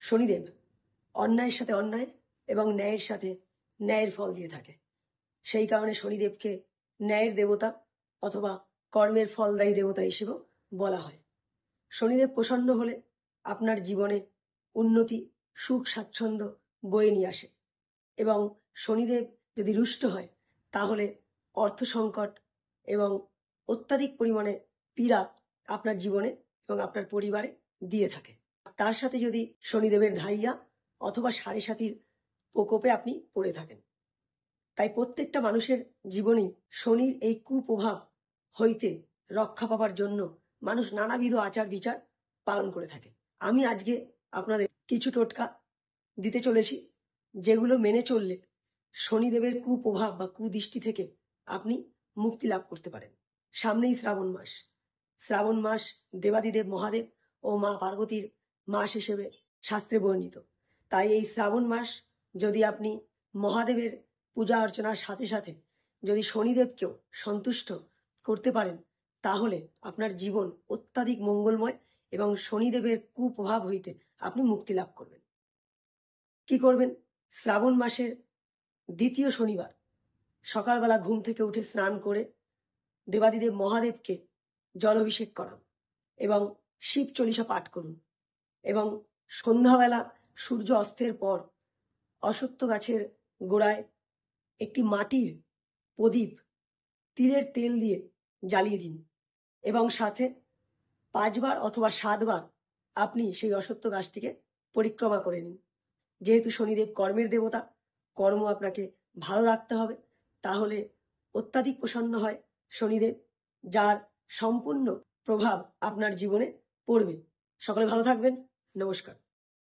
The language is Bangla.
শনিদেব অন্যায়ের সাথে অন্যায় এবং ন্যায়ের সাথে ন্যায়ের ফল দিয়ে থাকে। সেই কারণে শনিদেবকে ন্যায়ের দেবতা অথবা কর্মের ফলদায়ী দেবতা হিসেবেও বলা হয়। শনিদেব প্রসন্ন হলে আপনার জীবনে উন্নতি, সুখ, স্বাচ্ছন্দ্য বয়ে নিয়ে আসে এবং শনিদেব যদি রুষ্ট হয় তাহলে অর্থ সংকট এবং অত্যাধিক পরিমাণে পীড়া আপনার জীবনে এবং আপনার পরিবারে দিয়ে থাকে। তার সাথে যদি শনিদেবের ধাইয়া অথবা সাড়ে সাতির প্রকোপে আপনি পড়ে থাকেন, তাই প্রত্যেকটা মানুষের জীবনেই শনির এই কুপ্রভাব হইতে রক্ষা পাবার জন্য মানুষ নানাবিধ আচার বিচার পালন করে থাকে। আমি আজকে আপনাদের কিছু টোটকা দিতে চলেছি, যেগুলো মেনে চললে শনিদেবের কুপ্রভাব বা কুদৃষ্টি থেকে আপনি মুক্তি লাভ করতে পারেন। সামনেই শ্রাবণ মাস। শ্রাবণ মাস দেবাদিদেব মহাদেব ও মা পার্বতীর মাস হিসেবে শাস্ত্রে বর্ণিত। তাই এই শ্রাবণ মাস যদি আপনি মহাদেবের পূজা অর্চনার সাথে সাথে যদি শনিদেবকেও সন্তুষ্ট করতে পারেন, তাহলে আপনার জীবন অত্যাধিক মঙ্গলময় এবং শনিদেবের কুপ্রভাব হইতে আপনি মুক্তি লাভ করবেন। কি করবেন? শ্রাবণ মাসের দ্বিতীয় শনিবার সকালবেলা ঘুম থেকে উঠে স্নান করে দেবাদিদেব মহাদেবকে জলাভিষেক করান এবং শিব চল্লিশা পাঠ করুন এবং সন্ধ্যাবেলা সূর্য অস্তের পর অশ্বত্থ গাছের গোড়ায় একটি মাটির প্রদীপ তিলের তেল দিয়ে জ্বালিয়ে দিন এবং সাথে 5 বার অথবা 7 বার আপনি সেই অশ্বত্থ গাছটিকে পরিক্রমা করে নিন। যেহেতু শনিদেব কর্মের দেবতা, কর্ম আপনাকে ভালো রাখতে হবে, তাহলে অত্যাধিক প্রসন্ন হয় শনিদেব, যার সম্পূর্ণ প্রভাব আপনার জীবনে পড়বে। সকলে ভালো থাকবেন। নমস্কার।